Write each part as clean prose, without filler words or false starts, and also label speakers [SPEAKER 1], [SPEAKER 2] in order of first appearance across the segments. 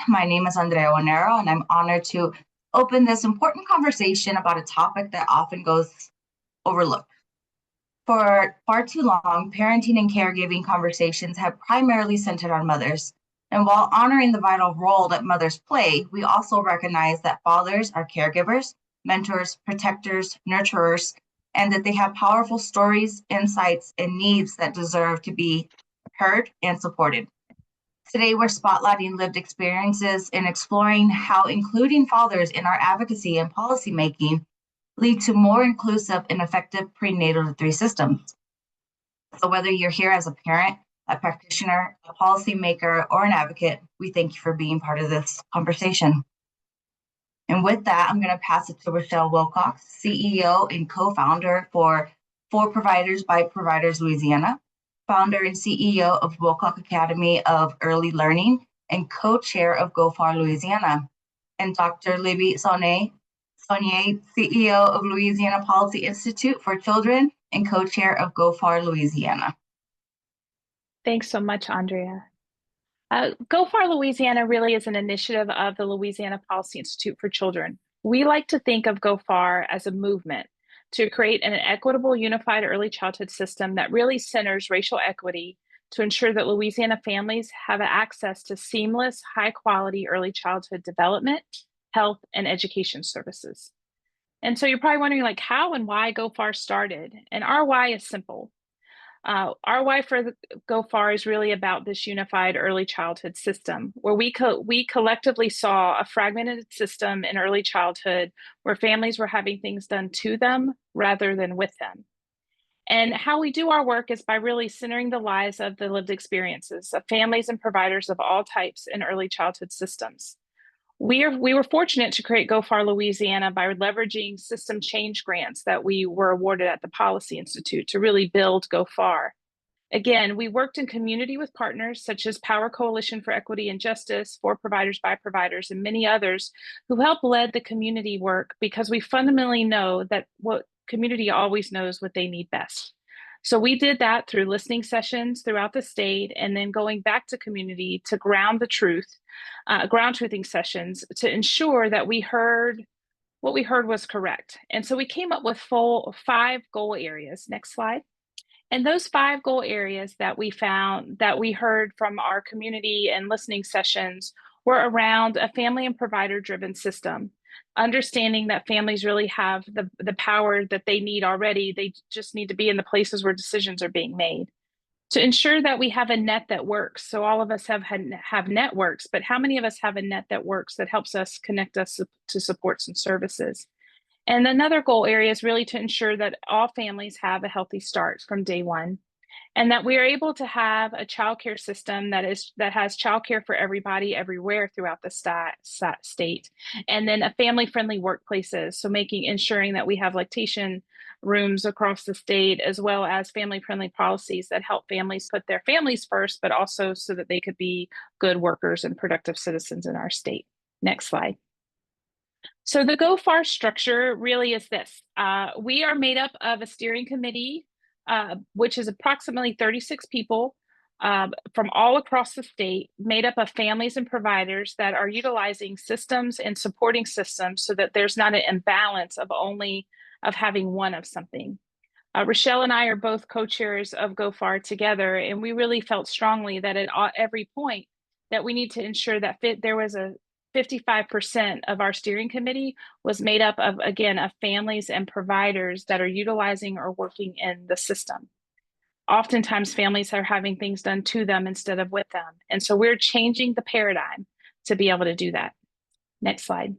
[SPEAKER 1] My name is Andrea Onero, and I'm honored to open this important conversation about a topic that often goes overlooked. For far too long, parenting and caregiving conversations have primarily centered on mothers. And while honoring the vital role that mothers play, we also recognize that fathers are caregivers, mentors, protectors, nurturers, and that they have powerful stories, insights, and needs that deserve to be heard and supported. Today, we're spotlighting lived experiences and exploring how including fathers in our advocacy and policymaking lead to more inclusive and effective prenatal-to-three systems. So whether you're here as a parent, a practitioner, a policymaker, or an advocate, we thank you for being part of this conversation. And with that, I'm going to pass it to Rochelle Wilcox, CEO and co-founder for Providers by Providers Louisiana, founder and CEO of Wilcox Academy of Early Learning, and co-chair of Geaux Far Louisiana, and Dr. Libby Saunier, CEO of Louisiana Policy Institute for Children and co-chair of Geaux Far Louisiana.
[SPEAKER 2] Thanks so much, Andrea. Geaux Far Louisiana really is an initiative of the Louisiana Policy Institute for Children. We like to think of Geaux Far as a movement to create an equitable, unified early childhood system that really centers racial equity to ensure that Louisiana families have access to seamless, high-quality early childhood development, health, and education services. And so you're probably wondering, like, how and why Geaux Far started. And our why is simple. Our why for Geaux Far is really about this unified early childhood system, where we collectively saw a fragmented system in early childhood where families were having things done to them rather than with them. And how we do our work is by really centering the lives of the lived experiences of families and providers of all types in early childhood systems. We were fortunate to create Geaux Far Louisiana by leveraging system change grants that we were awarded at the Policy Institute to really build Geaux Far. Again, we worked in community with partners such as Power Coalition for Equity and Justice, For Providers by Providers, and many others who helped lead the community work because we fundamentally know that what community always knows what they need best. So we did that through listening sessions throughout the state and then going back to community to ground truthing sessions to ensure that what we heard was correct. And so we came up with 5 goal areas. Next slide. And those 5 goal areas that we found that we heard from our community and listening sessions were around a family and provider driven system. Understanding that families really have the power that they need already. They just need to be in the places where decisions are being made. To ensure that we have a net that works. So all of us have networks, but how many of us have a net that works that helps us connect us to supports and services? And another goal area is really to ensure that all families have a healthy start from day one. And that we are able to have a childcare system that has childcare for everybody everywhere throughout the state. And then a family-friendly workplaces. So ensuring that we have lactation rooms across the state, as well as family-friendly policies that help families put their families first, but also so that they could be good workers and productive citizens in our state. Next slide. So the Geaux Far structure really is this. We are made up of a steering committee which is approximately 36 people from all across the state, made up of families and providers that are utilizing systems and supporting systems so that there's not an imbalance of having one of something. Rochelle and I are both co-chairs of Geaux Far together, and we really felt strongly that at every point that we need to ensure that there was a 55% of our steering committee was made up of, again, of families and providers that are utilizing or working in the system. Oftentimes, families are having things done to them instead of with them. And so we're changing the paradigm to be able to do that. Next slide.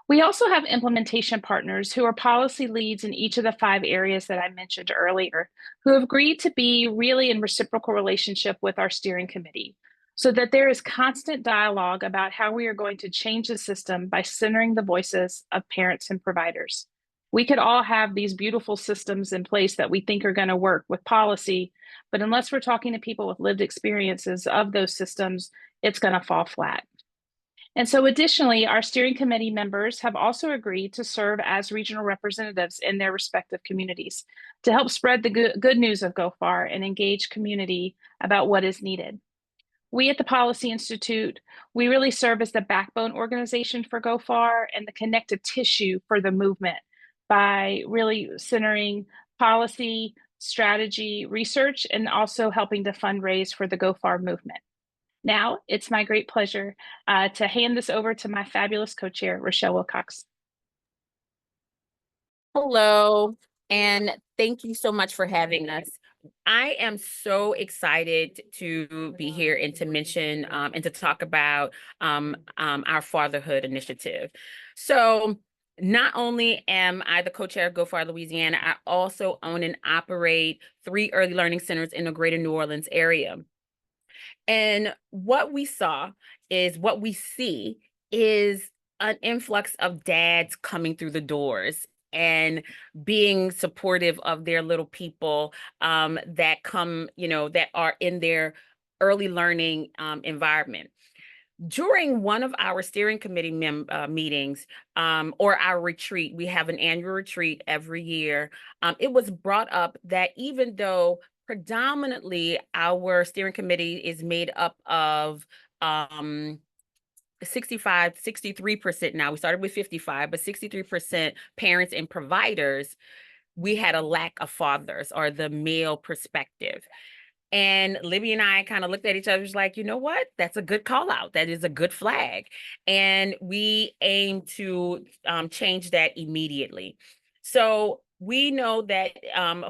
[SPEAKER 2] We also have implementation partners who are policy leads in each of the 5 areas that I mentioned earlier, who have agreed to be really in reciprocal relationship with our steering committee, so that there is constant dialogue about how we are going to change the system by centering the voices of parents and providers. We could all have these beautiful systems in place that we think are going to work with policy, but unless we're talking to people with lived experiences of those systems, it's going to fall flat. And so additionally, our steering committee members have also agreed to serve as regional representatives in their respective communities to help spread the good news of Geaux Far and engage community about what is needed. We at the Policy Institute, we really serve as the backbone organization for Go Far and the connective tissue for the movement by really centering policy, strategy, research, and also helping to fundraise for the Go Far movement. Now, it's my great pleasure to hand this over to my fabulous co-chair, Rochelle Wilcox.
[SPEAKER 3] Hello, and thank you so much for having us. I am so excited to be here and to mention and to talk about our Fatherhood initiative. So not only am I the co-chair of Geaux Far Louisiana, I also own and operate 3 early learning centers in the greater New Orleans area. And what we see is an influx of dads coming through the doors and being supportive of their little people that come, that are in their early learning environment. During one of our steering committee meetings or our retreat, we have an annual retreat every year. It was brought up that even though predominantly our steering committee is made up of 63% now. We started with 55, but 63% parents and providers, we had a lack of fathers or the male perspective. And Libby and I kind of looked at each other like, you know what? That's a good call out. That is a good flag. And we aim to change that immediately. So we know that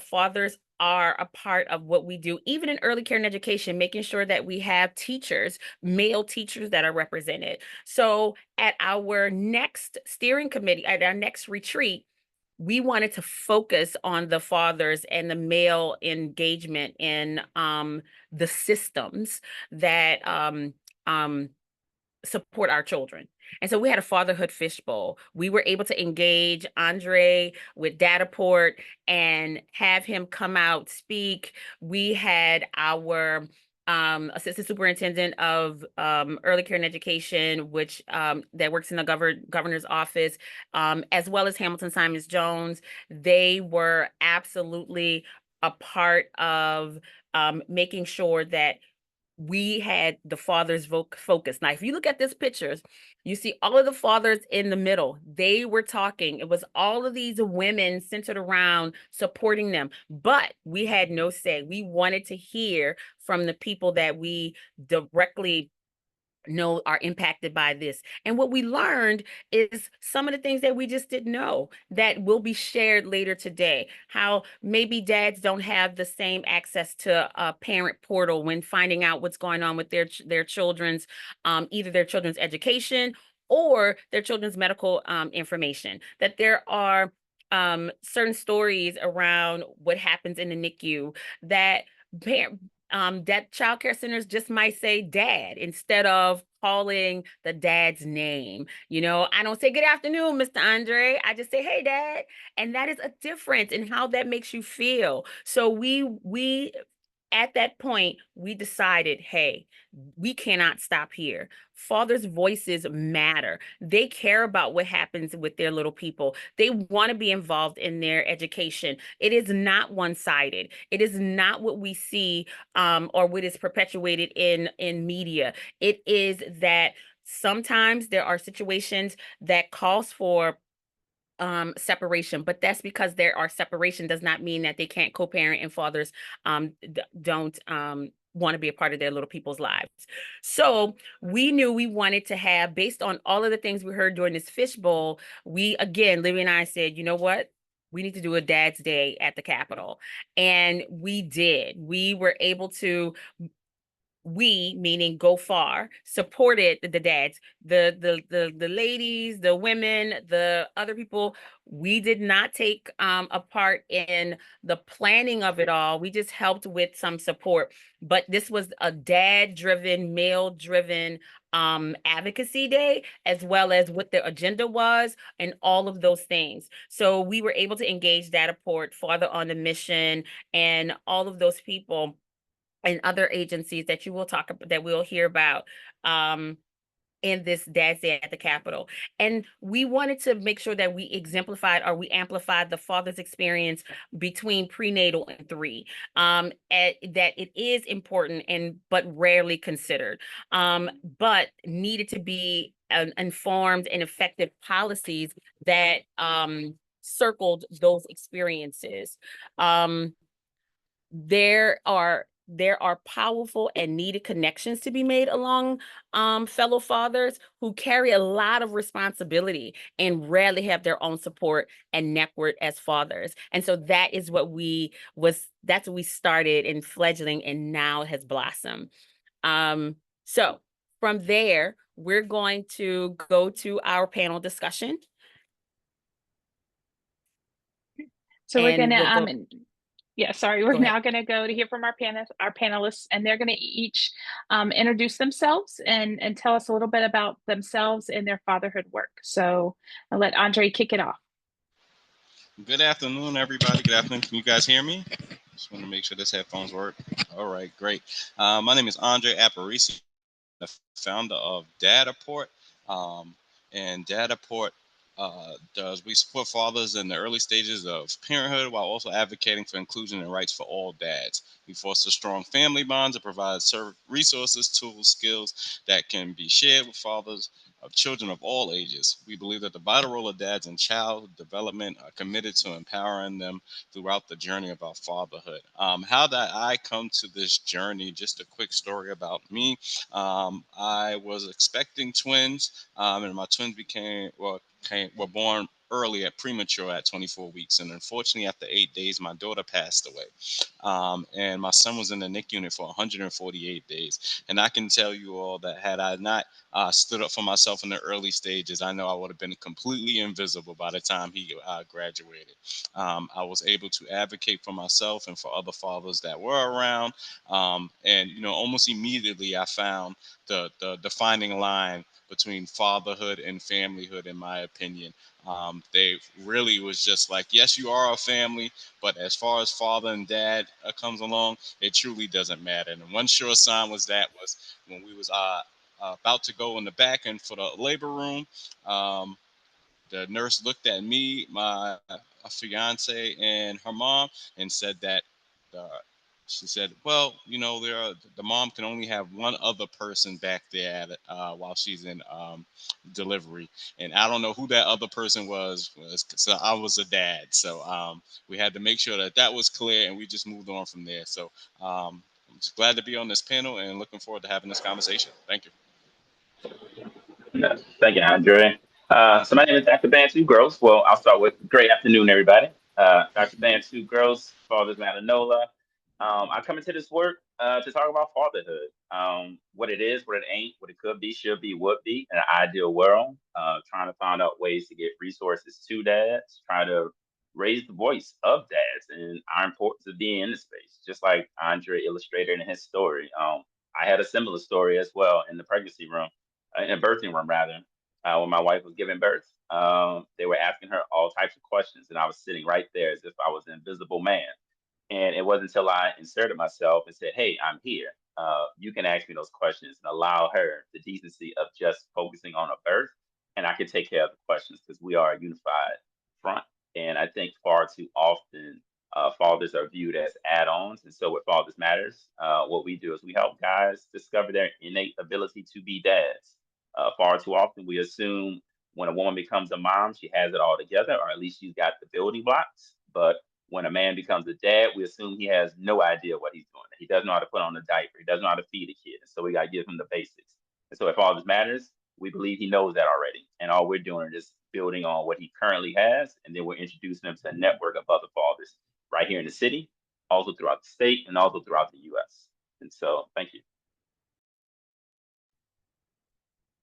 [SPEAKER 3] fathers are a part of what we do, even in early care and education, making sure that we have teachers, male teachers that are represented. So at our next steering committee, at our next retreat, we wanted to focus on the fathers and the male engagement in the systems that support our children. And so we had a fatherhood fishbowl. We were able to engage Andre with Dataport and have him come out, speak. We had our assistant superintendent of early care and education, which that works in the governor's office, as well as Hamilton Simons Jones. They were absolutely a part of making sure that we had the fathers focus. Now, if you look at these pictures, you see all of the fathers in the middle. They were talking. It was all of these women centered around supporting them, but we had no say. We wanted to hear from the people that we directly know are impacted by this. And what we learned is some of the things that we just didn't know that will be shared later today. How maybe dads don't have the same access to a parent portal when finding out what's going on with their children's, either their children's education or their children's medical information. That there are certain stories around what happens in the NICU that that child care centers just might say dad instead of calling the dad's name. I don't say good afternoon, Mr. Andre. I just say, hey, dad. And that is a difference in how that makes you feel. So we at that point, we decided, hey, we cannot stop here. Fathers' voices matter. They care about what happens with their little people. They want to be involved in their education. It is not one-sided. It is not what we see or what is perpetuated in media. It is that sometimes there are situations that calls for separation, but that's because there are separation does not mean that they can't co-parent, and fathers don't want to be a part of their little people's lives. So we knew we wanted to have, based on all of the things we heard during this fishbowl, Libby and I said, you know what? We need to do a Dad's Day at the Capitol. And we did. We were able to, meaning Go Far, supported the dads, the ladies, the women, the other people. We did not take a part in the planning of it all. We just helped with some support. But this was a dad-driven, male-driven advocacy day, as well as what the agenda was and all of those things. So we were able to engage Dataport, Father on the Mission, and all of those people and other agencies that we'll hear about. in this Dad's Day at the Capitol. And we wanted to make sure that we exemplified or we amplified the father's experience between prenatal and three, that it is important and but rarely considered, but needed to be informed and effective policies that circled those experiences. There are powerful and needed connections to be made along fellow fathers who carry a lot of responsibility and rarely have their own support and network as fathers. And so that's what we started in fledgling and now has blossomed. So from there, we're going to go to our panel discussion.
[SPEAKER 2] So we're
[SPEAKER 3] And
[SPEAKER 2] gonna
[SPEAKER 3] we'll go-
[SPEAKER 2] yeah, sorry, we're
[SPEAKER 3] Go ahead.
[SPEAKER 2] now gonna go to hear from our panelists, and they're gonna each introduce themselves and tell us a little bit about themselves and their fatherhood work. So I'll let Andre kick it off.
[SPEAKER 4] Good afternoon, everybody. Good afternoon. Can you guys hear me? Just want to make sure this headphones work. All right, great. My name is Andre Aparici, the founder of Dataport. And Dataport we support fathers in the early stages of parenthood while also advocating for inclusion and rights for all dads. We foster strong family bonds and provide resources, tools, skills that can be shared with fathers of children of all ages. We believe that the vital role of dads in child development are committed to empowering them throughout the journey of our fatherhood. How did I come to this journey? Just a quick story about me. I was expecting twins, and my twins were born early premature at 24 weeks. And unfortunately, after 8 days, my daughter passed away. And my son was in the NICU unit for 148 days. And I can tell you all that had I not stood up for myself in the early stages, I know I would have been completely invisible by the time he graduated. I was able to advocate for myself and for other fathers that were around. And, almost immediately I found the defining line between fatherhood and familyhood, in my opinion. They really was just like, yes, you are a family, but as far as father and dad comes along, it truly doesn't matter. And one sure sign was when we was about to go in the back and for the labor room. The nurse looked at me, my fiance, and her mom, and said that she said, "Well, the mom can only have one other person back there while she's in delivery, and I don't know who that other person was. So I was a dad, so we had to make sure that was clear, and we just moved on from there. So I'm just glad to be on this panel and looking forward to having this conversation. Thank you."
[SPEAKER 5] Thank you, Andre. So my name is Dr. Bantu Gross. Well, I'll start with great afternoon, everybody. Dr. Bantu Gross, Father's Matanola. I come into this work to talk about fatherhood, what it is, what it ain't, what it could be, should be, would be in an ideal world, trying to find out ways to get resources to dads, try to raise the voice of dads and our importance of being in the space, just like Andre illustrated in his story. I had a similar story as well in the pregnancy room, in a birthing room rather, when my wife was giving birth. They were asking her all types of questions, and I was sitting right there as if I was an invisible man. And it wasn't until I inserted myself and said, "Hey, I'm here. You can ask me those questions," and allow her the decency of just focusing on a birth, and I can take care of the questions because we are a unified front. And I think far too often fathers are viewed as add-ons, and so with Fathers Matters, what we do is we help guys discover their innate ability to be dads. Far too often we assume when a woman becomes a mom, she has it all together, or at least she's got the building blocks. But when a man becomes a dad, we assume he has no idea what he's doing. He doesn't know how to put on a diaper. He doesn't know how to feed a kid. So we got to give him the basics. And so if all this matters, we believe he knows that already. And all we're doing is building on what he currently has. And then we're introducing him to a network of other fathers right here in the city, also throughout the state, and also throughout the US. And so thank you.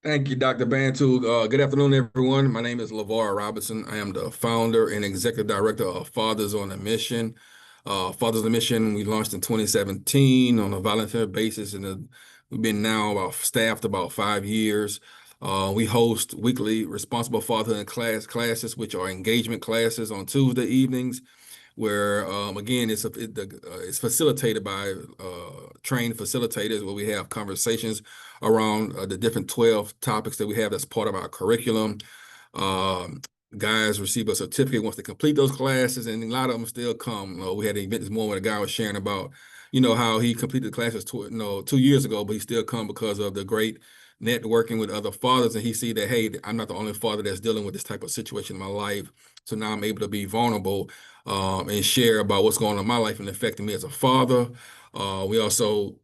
[SPEAKER 6] Thank you, Dr. Bantu. Good afternoon, everyone. My name is LeVar Robinson. I am the founder and executive director of Fathers on a Mission. Fathers on a Mission, we launched in 2017 on a volunteer basis, and we've been now staffed about 5 years. We host weekly responsible fatherhood classes, which are engagement classes on Tuesday evenings. where again it's facilitated by trained facilitators, where we have conversations around the different 12 topics that we have that's part of our curriculum. Guys receive a certificate once they complete those classes, and a lot of them still come. We had an event this morning where the guy was sharing about, how he completed the classes 2 years ago, but he still come because of the great networking with other fathers, and he see that, hey, I'm not the only father that's dealing with this type of situation in my life. So now I'm able to be vulnerable and share about what's going on in my life and affecting me as a father. We also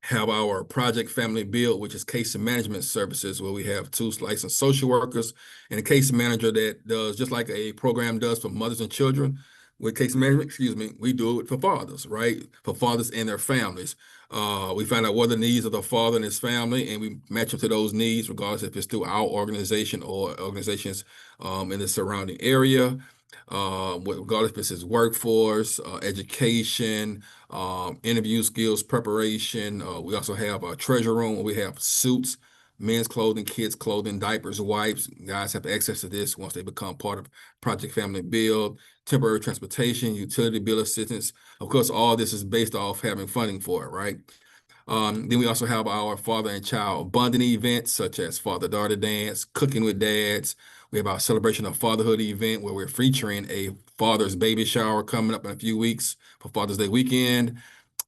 [SPEAKER 6] have our Project Family Build, which is case management services, where we have 2 licensed social workers and a case manager that does just like a program does for mothers and children. With case management, we do it for fathers, right? For fathers and their families. We find out what the needs of the father and his family, and we match them to those needs, regardless if it's through our organization or organizations in the surrounding area. Regardless if it's his workforce, education, interview skills preparation. We also have a treasure room where we have suits, men's clothing, kids' clothing, diapers, wipes. Guys have access to this once they become part of Project Family Build. Temporary transportation, utility bill assistance. Of course, all this is based off having funding for it, right? Then we also have our father and child bonding events, such as father-daughter dance, cooking with dads. We have our celebration of fatherhood event, where we're featuring a father's baby shower coming up in a few weeks for Father's Day weekend,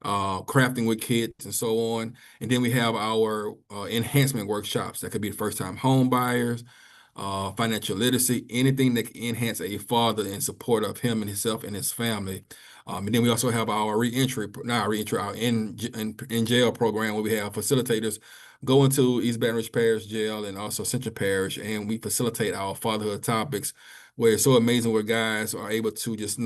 [SPEAKER 6] crafting with kids, and so on. And then we have our enhancement workshops. That could be first-time home buyers, financial literacy, anything that can enhance a father in support of him and himself and his family. And then we also have our our in jail program, where we have facilitators go into East Baton Rouge Parish Jail and also Central Parish, and we facilitate our fatherhood topics, where it's so amazing where guys are able to just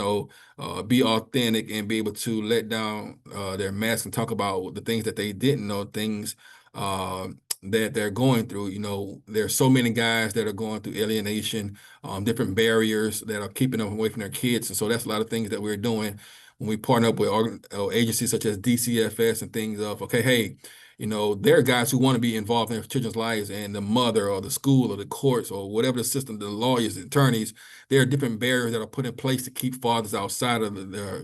[SPEAKER 6] be authentic and be able to let down their mask and talk about the things that they didn't know, things that they're going through. There's so many guys that are going through alienation, different barriers that are keeping them away from their kids. And so that's a lot of things that we're doing when we partner up with agencies such as DCFS and things of, okay, hey, there are guys who want to be involved in their children's lives, and the mother or the school or the courts or whatever the system, the lawyers, the attorneys, there are different barriers that are put in place to keep fathers outside of their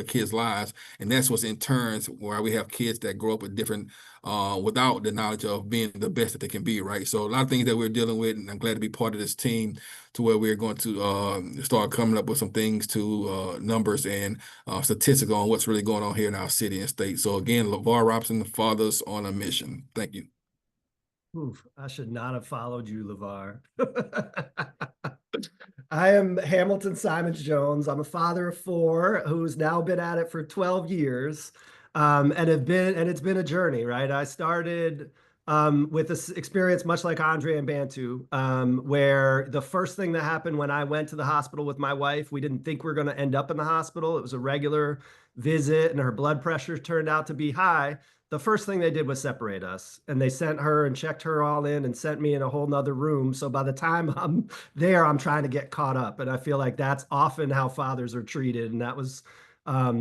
[SPEAKER 6] kids' lives. And that's what's in turns why we have kids that grow up with different without the knowledge of being the best that they can be, right? So a lot of things that we're dealing with, and I'm glad to be part of this team to where we're going to start coming up with some things to numbers and statistics on what's really going on here in our city and state. So again, LeVar Robinson, Fathers on a Mission. Thank you.
[SPEAKER 7] Oof, I should not have followed you, LeVar. I am Hamilton Simons Jones. I'm a father of 4 who's now been at it for 12 years. And it's been a journey, right? I started with this experience much like Andre and Bantu, where the first thing that happened when I went to the hospital with my wife, we didn't think we were going to end up in the hospital. It was a regular visit, and her blood pressure turned out to be high. The first thing they did was separate us, and they sent her and checked her all in and sent me in a whole nother room. So by the time I'm there, I'm trying to get caught up. And I feel like that's often how fathers are treated. And that was, I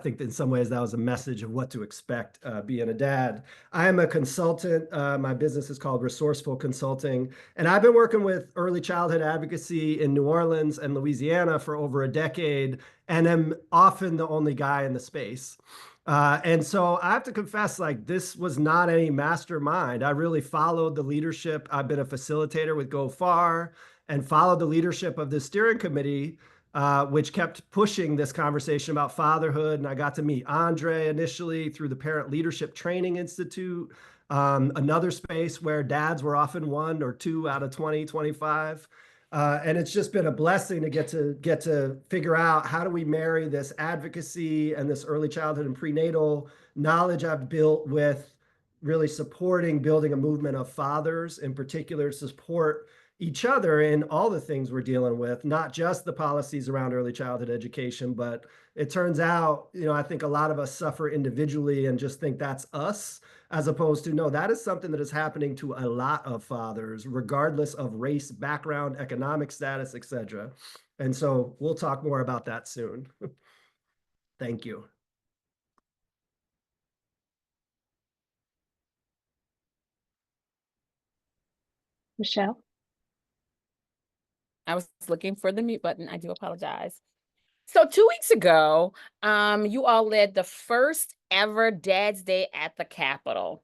[SPEAKER 7] think that in some ways that was a message of what to expect being a dad. I am a consultant. My business is called Resourceful Consulting. And I've been working with early childhood advocacy in New Orleans and Louisiana for over a decade, and am often the only guy in the space. And so I have to confess, like, this was not any mastermind. I really followed the leadership. I've been a facilitator with Geaux Far and followed the leadership of the steering committee, which kept pushing this conversation about fatherhood. And I got to meet Andre initially through the Parent Leadership Training Institute, another space where dads were often 1 or 2 out of 20, 25. And it's just been a blessing to get to figure out, how do we marry this advocacy and this early childhood and prenatal knowledge I've built with really supporting building a movement of fathers in particular to support each other in all the things we're dealing with, not just the policies around early childhood education. But it turns out, I think a lot of us suffer individually and just think that's us, as opposed to, no, that is something that is happening to a lot of fathers, regardless of race, background, economic status, etc. And so we'll talk more about that soon. Thank you.
[SPEAKER 2] Michelle?
[SPEAKER 3] I was looking for the mute button. I do apologize. So 2 weeks ago, you all led the first ever Dad's Day at the Capitol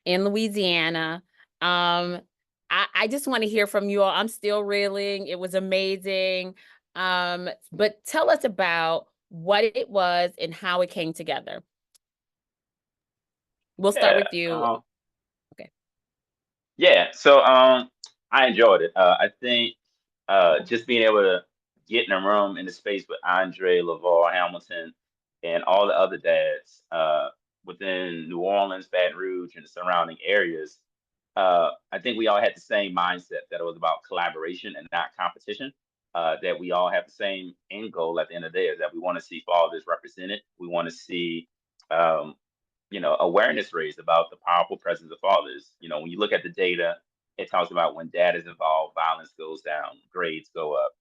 [SPEAKER 3] in Louisiana. I just want to hear from you all. I'm still reeling. It was amazing. But tell us about what it was and how it came together. We'll start with you. Okay.
[SPEAKER 5] Yeah, so I enjoyed it. I think just being able to get in a room in the space with Andre, LeVar, Hamilton, and all the other dads within New Orleans, Baton Rouge, and the surrounding areas, I think we all had the same mindset that it was about collaboration and not competition. That we all have the same end goal at the end of the day is that we want to see fathers represented. We want to see um, awareness raised about the powerful presence of fathers. When you look at the data, it talks about when dad is involved, violence goes down, grades go up,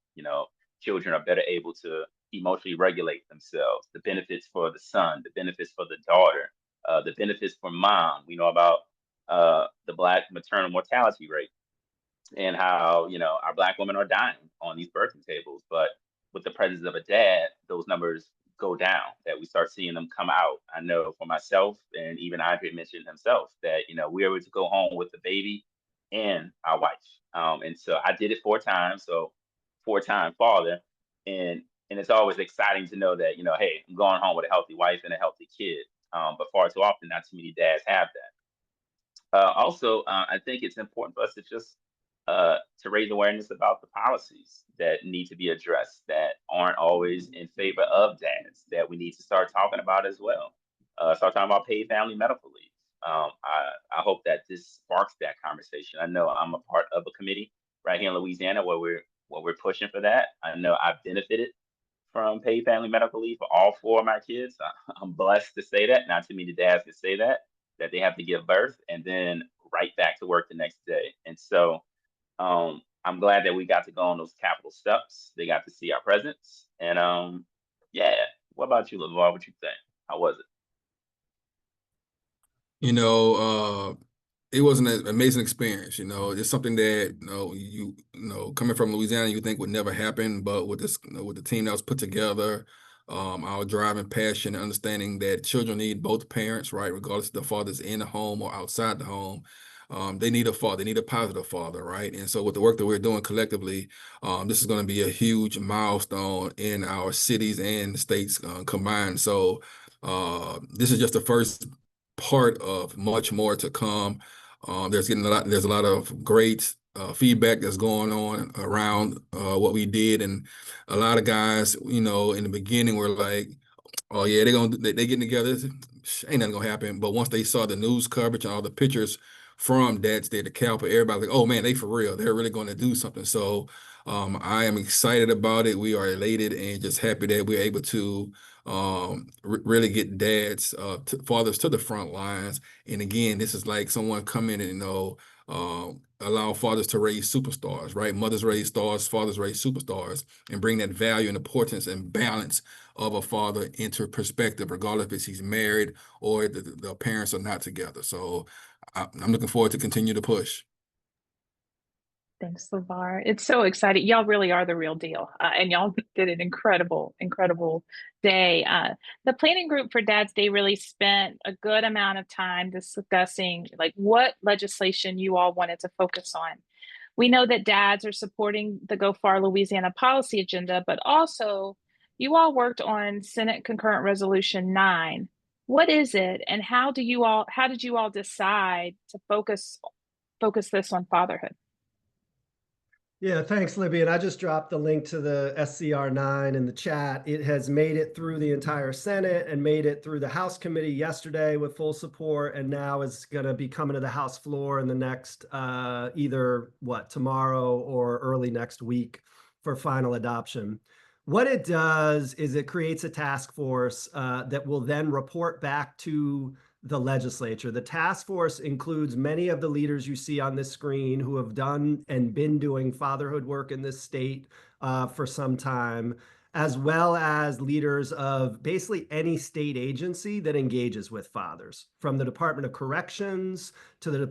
[SPEAKER 5] children are better able to emotionally regulate themselves, the benefits for the son, the benefits for the daughter, the benefits for mom. We know about the Black maternal mortality rate and how our Black women are dying on these birthing tables, but with the presence of a dad, those numbers go down, that we start seeing them come out. I know for myself, and even Andre mentioned himself, that we were able to go home with the baby and our wife. And so I did it 4 times, so 4-time father. And it's always exciting to know that hey, I'm going home with a healthy wife and a healthy kid. But far too often, not too many dads have that. Also, I think it's important for us to just to raise awareness about the policies that need to be addressed that aren't always in favor of dads, that we need to start talking about as well. Start talking about paid family medical leave. I hope that this sparks that conversation. I know I'm a part of a committee right here in Louisiana where we're pushing for that. I know I've benefited from paid family medical leave for all 4 of my kids. I'm blessed to say that. Not too many dads can say that they have to give birth and then right back to work the next day. And so I'm glad that we got to go on those Capitol steps. They got to see our presence. And yeah. What about you, LeVar? What you think? How was it?
[SPEAKER 6] It was an amazing experience. It's something that coming from Louisiana, you think would never happen, but with this, with the team that was put together, our driving passion, and understanding that children need both parents, right, regardless if the father's in the home or outside the home. They need a father, they need a positive father, right? And so with the work that we're doing collectively, this is going to be a huge milestone in our cities and states combined. So this is just the first part of much more to come. There's a lot of great feedback that's going on around what we did, and a lot of guys, in the beginning were like, "Oh yeah, they getting together. Ain't nothing gonna happen." But once they saw the news coverage and all the pictures from Dad's Day to Calpa, everybody like, "Oh man, they for real. They're really going to do something." So I am excited about it. We are elated and just happy that we're able to really get fathers to the front lines. And again, this is like someone coming and allow fathers to raise superstars, right? Mothers raise stars, fathers raise superstars, and bring that value and importance and balance of a father into perspective, regardless if he's married or the parents are not together. So I'm looking forward to continue to push.
[SPEAKER 2] Thanks, LeVar. It's so exciting. Y'all really are the real deal. And y'all did an incredible, incredible day. The planning group for Dad's Day really spent a good amount of time discussing like what legislation you all wanted to focus on. We know that dads are supporting the Geaux Far Louisiana policy agenda, but also you all worked on Senate Concurrent Resolution 9. What is it, and how did you all decide to focus this on fatherhood?
[SPEAKER 7] Yeah, thanks, Libby. And I just dropped the link to the SCR9 in the chat. It has made it through the entire Senate and made it through the House committee yesterday with full support, and now is going to be coming to the House floor in the next either tomorrow or early next week for final adoption. What it does is it creates a task force that will then report back to the legislature. The task force includes many of the leaders you see on this screen who have done and been doing fatherhood work in this state for some time, as well as leaders of basically any state agency that engages with fathers, from the Department of Corrections to the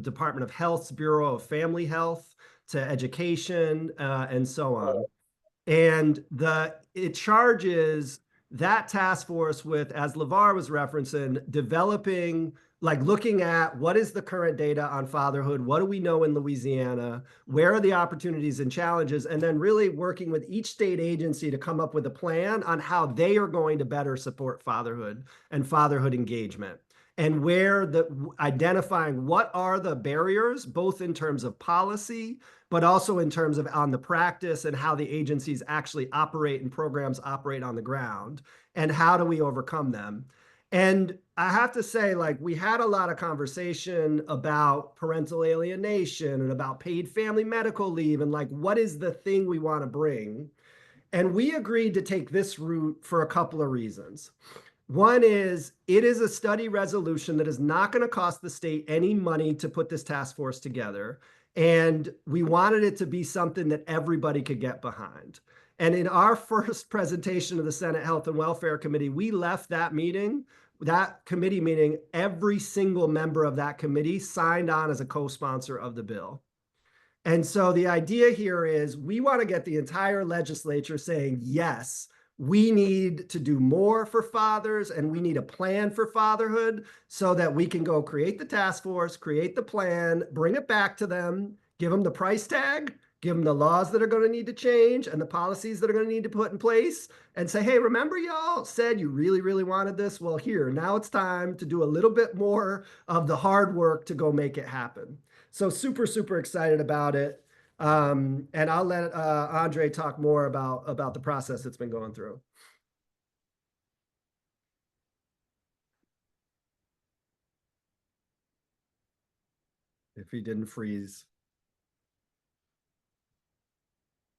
[SPEAKER 7] Department of Health's Bureau of Family Health to education and so on. And it charges that task force with, as LeVar was referencing, developing, like looking at what is the current data on fatherhood, what do we know in Louisiana, where are the opportunities and challenges, and then really working with each state agency to come up with a plan on how they are going to better support fatherhood and fatherhood engagement. And identifying what are the barriers, both in terms of policy, but also in terms of on the practice and how the agencies actually operate and programs operate on the ground, and how do we overcome them. And I have to say, like, we had a lot of conversation about parental alienation and about paid family medical leave and like, what is the thing we want to bring? And we agreed to take this route for a couple of reasons. One is it is a study resolution that is not going to cost the state any money to put this task force together. And we wanted it to be something that everybody could get behind. And in our first presentation of the Senate Health and Welfare Committee, we left that committee meeting, every single member of that committee signed on as a co-sponsor of the bill. And so the idea here is we want to get the entire legislature saying, yes, we need to do more for fathers and we need a plan for fatherhood so that we can go create the task force, create the plan, bring it back to them, give them the price tag, give them the laws that are going to need to change and the policies that are going to need to put in place, and say, hey, remember y'all said you really, really wanted this? Well, here, now it's time to do a little bit more of the hard work to go make it happen. So super, super excited about it. And I'll let Andre talk more about the process it's been going through. If he didn't freeze.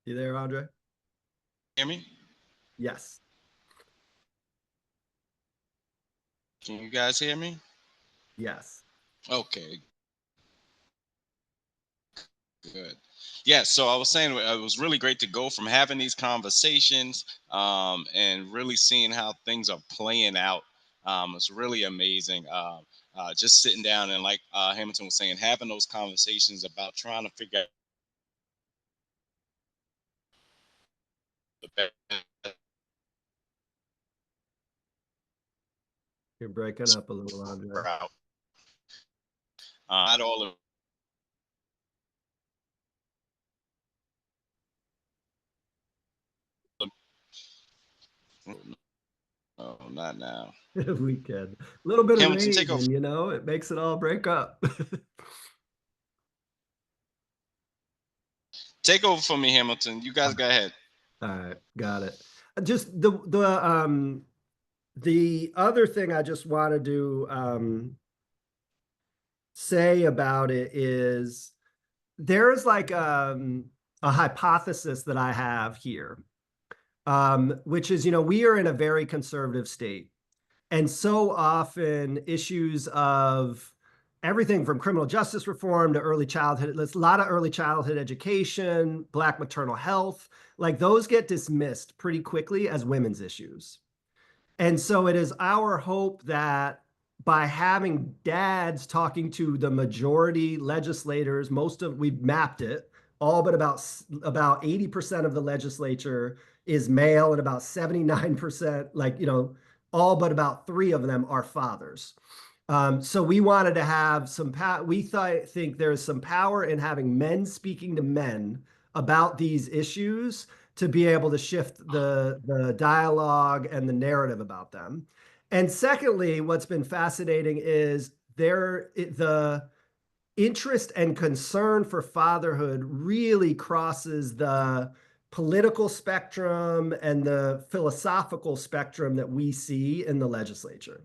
[SPEAKER 7] You there, Andre?
[SPEAKER 4] Hear me?
[SPEAKER 7] Yes.
[SPEAKER 4] Can you guys hear me?
[SPEAKER 7] Yes.
[SPEAKER 4] Okay. Good. Yeah, so I was saying it was really great to go from having these conversations and really seeing how things are playing out. It's really amazing. Just sitting down and, like Hamilton was saying, having those conversations about trying to figure out the best
[SPEAKER 7] You're breaking up a little, Andre.
[SPEAKER 4] route. Not all of them. No, not now.
[SPEAKER 7] We can. A little bit of
[SPEAKER 4] Hamilton,
[SPEAKER 7] rain,
[SPEAKER 4] take over.
[SPEAKER 7] and it makes it all break up.
[SPEAKER 4] Take over for me, Hamilton. You guys go ahead.
[SPEAKER 7] All right, got it. Just the other thing I just wanted to say about it is there's like a hypothesis that I have here, which is, we are in a very conservative state. And so often issues of everything from criminal justice reform to early childhood, there's a lot of early childhood education, Black maternal health, like those get dismissed pretty quickly as women's issues. And so it is our hope that by having dads talking to the majority legislators, we've mapped it, all but about 80% of the legislature is male and about 79%, all but about 3 of them are fathers. So we wanted to have some power. Think there's some power in having men speaking to men about these issues to be able to shift the dialogue and the narrative about them. And secondly, what's been fascinating is the interest and concern for fatherhood really crosses the political spectrum and the philosophical spectrum that we see in the legislature.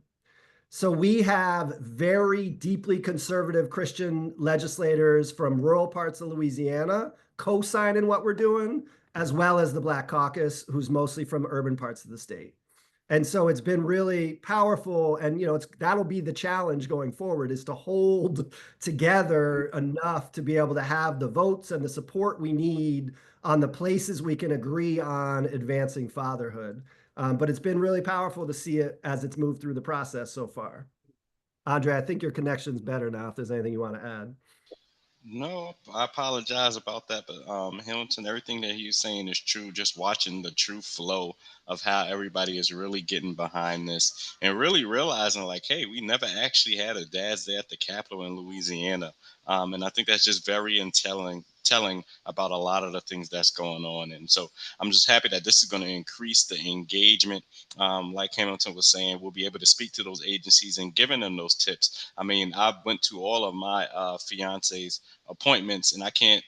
[SPEAKER 7] So we have very deeply conservative Christian legislators from rural parts of Louisiana co-signing what we're doing, as well as the Black Caucus, who's mostly from urban parts of the state. And so it's been really powerful. And, that'll be the challenge going forward, is to hold together enough to be able to have the votes and the support we need on the places we can agree on advancing fatherhood. But it's been really powerful to see it as it's moved through the process so far. Andre, I think your connection's better now, if there's anything you want to add.
[SPEAKER 4] No, I apologize about that, but Hamilton, everything that he's saying is true. Just watching the true flow of how everybody is really getting behind this and really realizing, like, hey, we never actually had a Dad's Day at the Capitol in Louisiana, and I think that's just very telling about a lot of the things that's going on. And so I'm just happy that this is going to increase the engagement. Like Hamilton was saying, we'll be able to speak to those agencies and giving them those tips. I mean, I went to all of my fiance's appointments, and I can't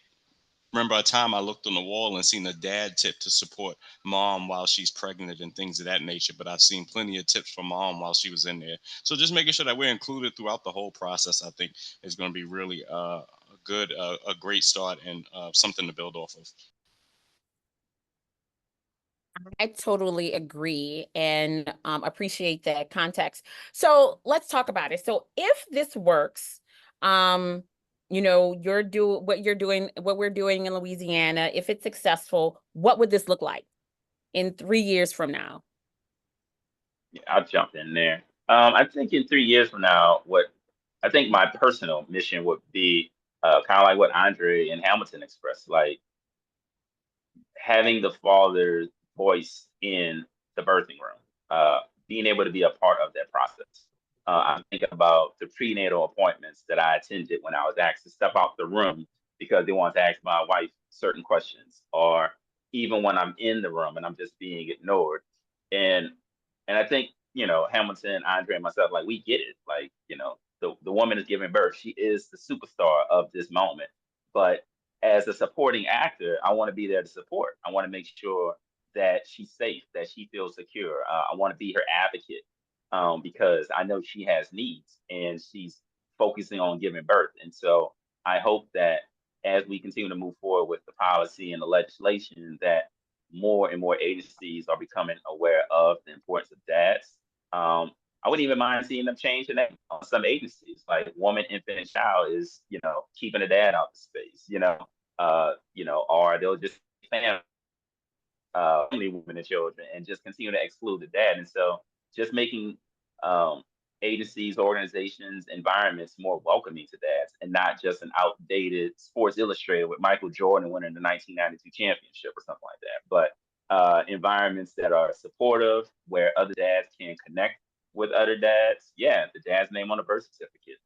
[SPEAKER 4] remember a time I looked on the wall and seen a dad tip to support mom while she's pregnant and things of that nature. But I've seen plenty of tips from mom while she was in there. So just making sure that we're included throughout the whole process, I think, is going to be really a good, a great start and something to build off of.
[SPEAKER 3] I totally agree and appreciate that context. So let's talk about it. So if this works, you know, what we're doing in Louisiana, if it's successful, what would this look like in 3 years from now?
[SPEAKER 5] Yeah, I'll jump in there. I think in 3 years from now, what I think my personal mission would be kind of like what Andre and Hamilton expressed, like having the father's voice in the birthing room, being able to be a part of that process. I'm thinking about the prenatal appointments that I attended when I was asked to step out the room because they wanted to ask my wife certain questions, or even when I'm in the room and I'm just being ignored. And and I think, Hamilton, Andre, and myself, like we get it. Like, the woman is giving birth. She is the superstar of this moment. But as a supporting actor, I want to be there to support. I want to make sure that she's safe, that she feels secure. I want to be her advocate because I know she has needs and she's focusing on giving birth. And so I hope that as we continue to move forward with the policy and the legislation, that more and more agencies are becoming aware of the importance of dads. I wouldn't even mind seeing them change the name on some agencies, like Woman, Infant, and Child is, keeping the dad out of space, or they'll just family, women, and children, and just continue to exclude the dad. And so, just making um, agencies, organizations, environments more welcoming to dads, and not just an outdated Sports Illustrated with Michael Jordan winning the 1992 championship or something like that, but environments that are supportive, where other dads can connect with other dads. Yeah, the dad's name on the birth certificate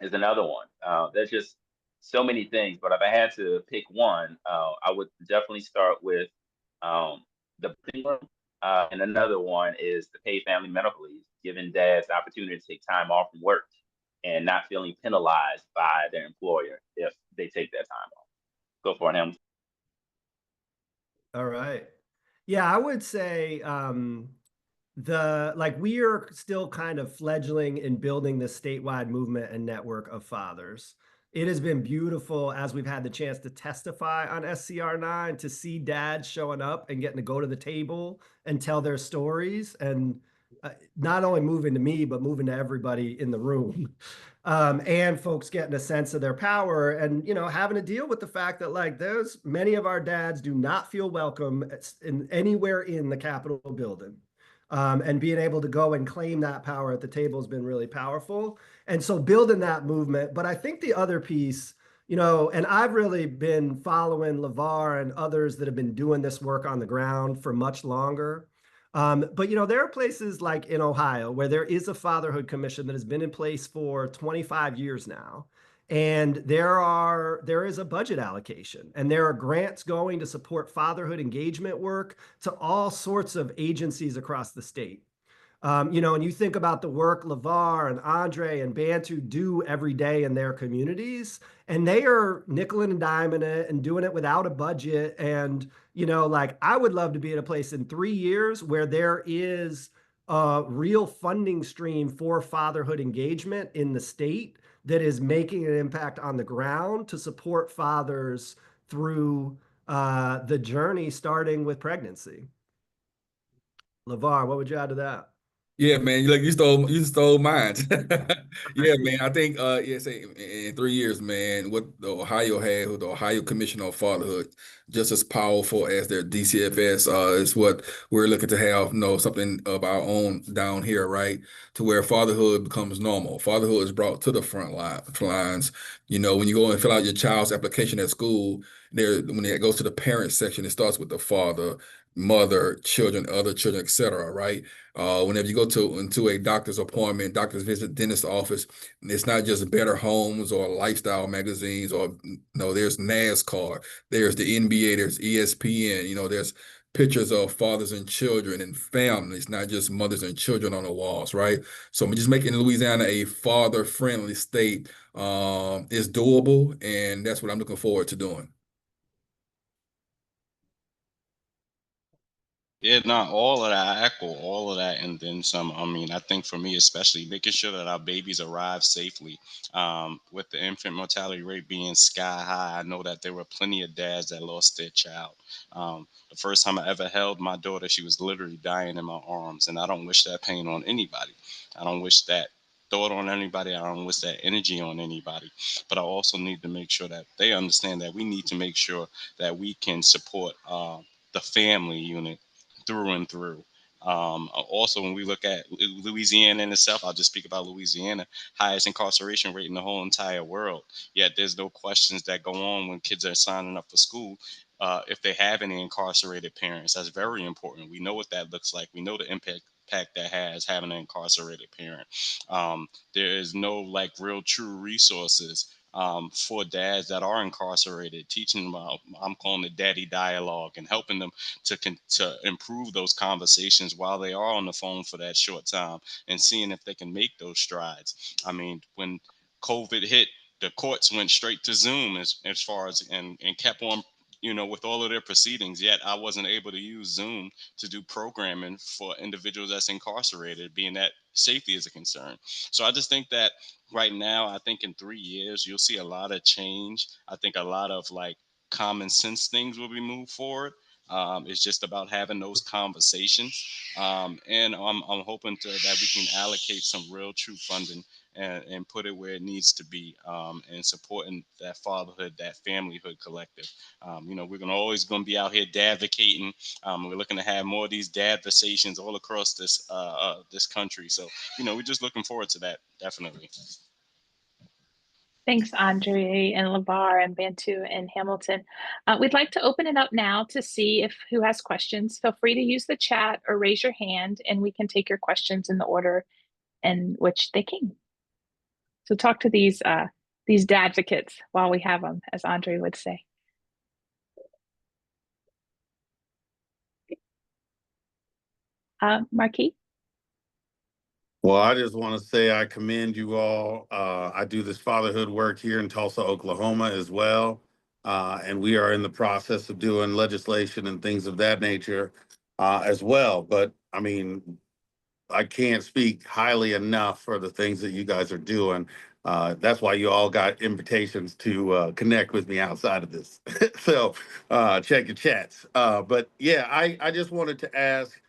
[SPEAKER 5] is another one. There's just so many things, but if I had to pick one, I would definitely start with the breathing room. And another one is the paid family medical leave, giving dads the opportunity to take time off from work and not feeling penalized by their employer if they take that time off. Go for it, him.
[SPEAKER 7] All right. Yeah, I would say we are still kind of fledgling in building this statewide movement and network of fathers. It has been beautiful as we've had the chance to testify on SCR9 to see dads showing up and getting to go to the table and tell their stories, and not only moving to me, but moving to everybody in the room. And folks getting a sense of their power and, having to deal with the fact that like there's many of our dads do not feel welcome anywhere in the Capitol building. And being able to go and claim that power at the table has been really powerful. And so building that movement. But I think the other piece, and I've really been following LeVar and others that have been doing this work on the ground for much longer. But there are places like in Ohio where there is a fatherhood commission that has been in place for 25 years now. And there is a budget allocation, and there are grants going to support fatherhood engagement work to all sorts of agencies across the state. And you think about the work LeVar and Andre and Bantu do every day in their communities, and they are nickel and diming it and doing it without a budget. And, I would love to be at a place in 3 years where there is a real funding stream for fatherhood engagement in the state that is making an impact on the ground to support fathers through the journey starting with pregnancy. LeVar, what would you add to that?
[SPEAKER 6] Yeah, man. You stole mine. Yeah, man. I think say in 3 years, man, what the Ohio had with the Ohio Commission on Fatherhood, just as powerful as their DCFS, is what we're looking to have, something of our own down here, right? To where fatherhood becomes normal. Fatherhood is brought to the lines. When you go and fill out your child's application at school, when it goes to the parents section, it starts with the father, mother, children, other children, etc., right? Whenever you go into a doctor's appointment, doctor's visit, dentist office, it's not just Better Homes or lifestyle magazines or no, there's NASCAR, there's the NBA, there's ESPN, there's pictures of fathers and children and families, not just mothers and children on the walls, right? So I'm just making Louisiana a father-friendly state. It's doable, and that's what I'm looking forward to doing.
[SPEAKER 4] Yeah, not all of that. I echo all of that and then some. I mean, I think for me, especially making sure that our babies arrive safely. With the infant mortality rate being sky high, I know that there were plenty of dads that lost their child. The first time I ever held my daughter, she was literally dying in my arms, and I don't wish that pain on anybody. I don't wish that thought on anybody. I don't wish that energy on anybody. But I also need to make sure that they understand that we need to make sure that we can support the family unit through and through. Also, when we look at Louisiana in itself, I'll just speak about Louisiana, highest incarceration rate in the whole entire world. Yet there's no questions that go on when kids are signing up for school. If they have any incarcerated parents, that's very important. We know what that looks like. We know the impact that has having an incarcerated parent. There is no like real true resources for dads that are incarcerated, teaching them about, I'm calling it daddy dialogue, and helping them to improve those conversations while they are on the phone for that short time and seeing if they can make those strides. I mean, when COVID hit, the courts went straight to Zoom as far as and kept on with all of their proceedings. Yet I wasn't able to use Zoom to do programming for individuals that's incarcerated, being that safety is a concern. So I just think that right now, I think in 3 years, you'll see a lot of change. I think a lot of like common sense things will be moved forward. It's just about having those conversations, and I'm hoping that we can allocate some real true funding and put it where it needs to be, and supporting that fatherhood, that familyhood collective. We're always going to be out here advocating. We're looking to have more of these dadversations all across this country. So we're just looking forward to that, definitely.
[SPEAKER 2] Thanks, Andre and LeVar and Bantu and Hamilton. We'd like to open it up now to see if who has questions. Feel free to use the chat or raise your hand, and we can take your questions in the order in which they came. So talk to these dadvocates while we have them, as Andre would say. Marquis?
[SPEAKER 8] Well, I just want to say I commend you all. I do this fatherhood work here in Tulsa, Oklahoma as well. And we are in the process of doing legislation and things of that nature as well. But I mean, I can't speak highly enough for the things that you guys are doing. That's why you all got invitations to connect with me outside of this. So check your chats. But yeah, I just wanted to ask,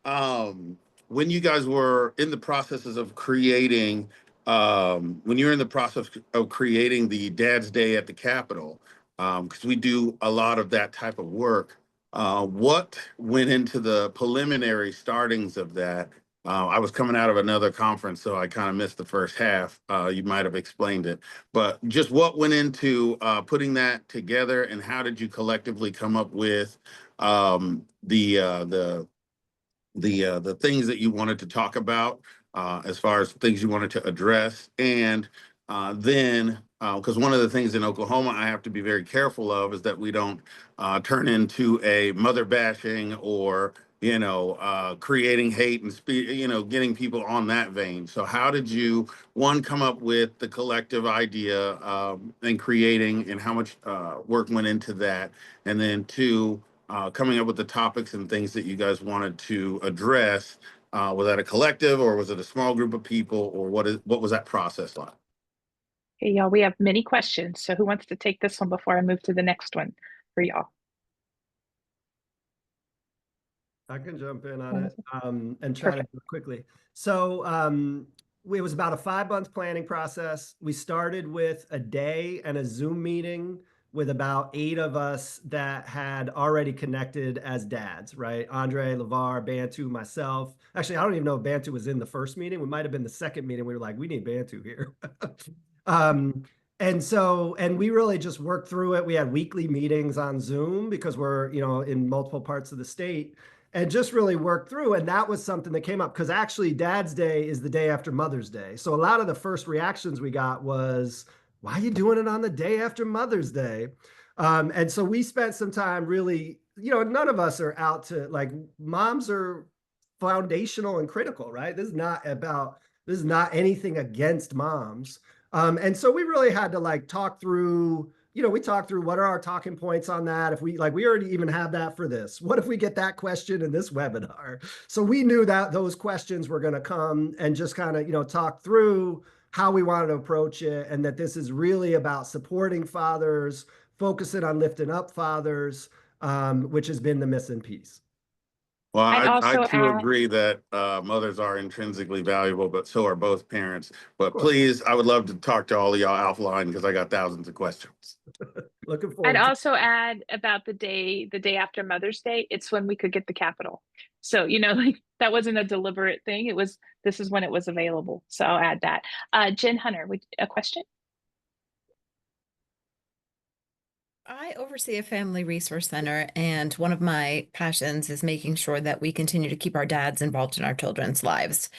[SPEAKER 8] um, when you guys were in the processes of creating, when you're in the process of creating the Dad's Day at the Capitol, because we do a lot of that type of work, what went into the preliminary startings of that? I was coming out of another conference, so I kind of missed the first half. You might have explained it, but just what went into putting that together, and how did you collectively come up with the things that you wanted to talk about, as far as things you wanted to address, and then because one of the things in Oklahoma I have to be very careful of is that we don't turn into a mother bashing or creating hate and getting people on that vein. So how did you, one, come up with the collective idea and creating, and how much work went into that, and then two, coming up with the topics and things that you guys wanted to address? Was that a collective, or was it a small group of people, or what was that process like?
[SPEAKER 2] Okay, y'all, we have many questions. So who wants to take this one before I move to the next one for y'all?
[SPEAKER 7] I can jump in on it and try to do it quickly. So it was about a 5 month planning process. We started with a day and a Zoom meeting with about 8 of us that had already connected as dads, right? Andre, LeVar, Bantu, myself. Actually, I don't even know if Bantu was in the first meeting. We might have been the second meeting. We were like, we need Bantu here. And we really just worked through it. We had weekly meetings on Zoom because we're, in multiple parts of the state, and just really worked through. And that was something that came up because actually Dad's Day is the day after Mother's Day. So a lot of the first reactions we got was, why are you doing it on the day after Mother's Day? And so we spent some time really, none of us are out to, like, moms are foundational and critical, right? This is not anything against moms. And so we really had to talk through, we talked through what are our talking points on that. If we already even have that for this, what if we get that question in this webinar? So we knew that those questions were going to come, and just kind of, talk through how we wanted to approach it, and that this is really about supporting fathers, focusing on lifting up fathers, which has been the missing piece.
[SPEAKER 8] Well,
[SPEAKER 2] I'd
[SPEAKER 8] I
[SPEAKER 2] also
[SPEAKER 8] too
[SPEAKER 2] add,
[SPEAKER 8] agree that mothers are intrinsically valuable, but so are both parents. But
[SPEAKER 7] course.
[SPEAKER 8] please, I would love to talk to all of y'all offline because I got thousands of questions.
[SPEAKER 7] Looking
[SPEAKER 2] I'd
[SPEAKER 7] forward to
[SPEAKER 2] also add about the day after Mother's Day, it's when we could get the capital. So, that wasn't a deliberate thing. This is when it was available. So I'll add that. Jen Hunter, a question?
[SPEAKER 9] I oversee a family resource center, and one of my passions is making sure that we continue to keep our dads involved in our children's lives.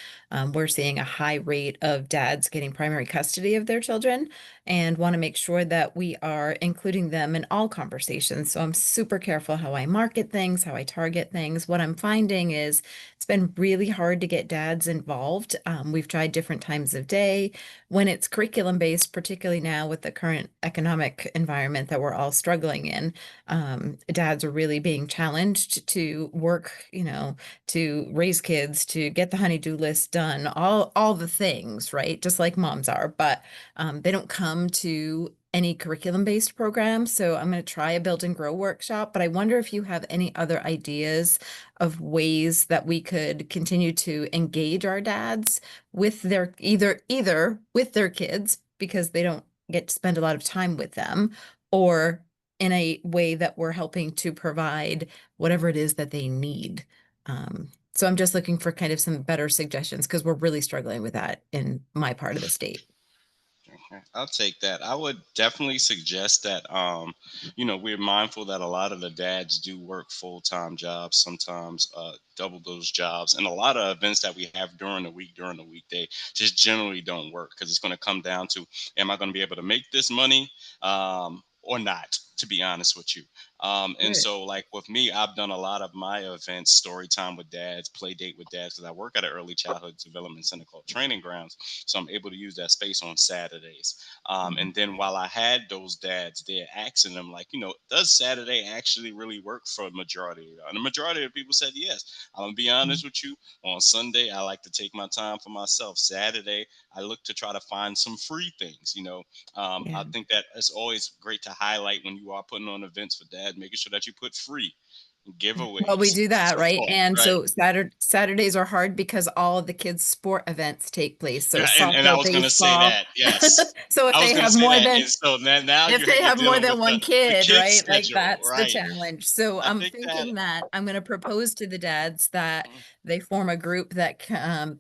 [SPEAKER 9] We're seeing a high rate of dads getting primary custody of their children, and want to make sure that we are including them in all conversations. So I'm super careful how I market things, how I target things. What I'm finding is it's been really hard to get dads involved. We've tried different times of day. When it's curriculum based, particularly now with the current economic environment that we're all struggling in, dads are really being challenged to work, to raise kids, to get the honey-do list done, all the things, right? Just like moms are, but they don't come to any curriculum-based program. So I'm going to try a build and grow workshop, but I wonder if you have any other ideas of ways that we could continue to engage our dads with their either with their kids, because they don't get to spend a lot of time with them, or in a way that we're helping to provide whatever it is that they need. So I'm just looking for kind of some better suggestions, because we're really struggling with that in my part of the state.
[SPEAKER 4] Okay, I'll take that. I would definitely suggest that, we're mindful that a lot of the dads do work full-time jobs, sometimes double those jobs. And a lot of events that we have during the week, during the weekday, just generally don't work because it's going to come down to, am I going to be able to make this money or not, to be honest with you. And so like with me, I've done a lot of my events, story time with dads, play date with dads, because I work at an early childhood development center called Training Grounds. So I'm able to use that space on Saturdays. And then while I had those dads there, asking them, like, does Saturday actually really work for a majority? And the majority of people said yes. I'm going to be honest with you. On Sunday, I like to take my time for myself. Saturday, I look to try to find some free things. I think that it's always great to highlight when you are putting on events for dad, making sure that you put free giveaways.
[SPEAKER 9] Well, we do that, right? And
[SPEAKER 4] right.
[SPEAKER 9] so Saturdays are hard because all of the kids' sport events take place. So
[SPEAKER 4] And I
[SPEAKER 9] softball,
[SPEAKER 4] was going to say
[SPEAKER 9] baseball.
[SPEAKER 4] that, yes.
[SPEAKER 9] So if
[SPEAKER 4] I was
[SPEAKER 9] they
[SPEAKER 4] going to
[SPEAKER 9] have
[SPEAKER 4] say
[SPEAKER 9] more
[SPEAKER 4] that.
[SPEAKER 9] than,
[SPEAKER 4] And so now
[SPEAKER 9] if they
[SPEAKER 4] you're
[SPEAKER 9] have more
[SPEAKER 4] dealing
[SPEAKER 9] than
[SPEAKER 4] with
[SPEAKER 9] one
[SPEAKER 4] the
[SPEAKER 9] kid,
[SPEAKER 4] kid
[SPEAKER 9] right? Like
[SPEAKER 4] schedule,
[SPEAKER 9] that's the
[SPEAKER 4] right?
[SPEAKER 9] challenge. So
[SPEAKER 4] I
[SPEAKER 9] I'm
[SPEAKER 4] think
[SPEAKER 9] thinking
[SPEAKER 4] that
[SPEAKER 9] that I'm going to propose to the dads that they form a group that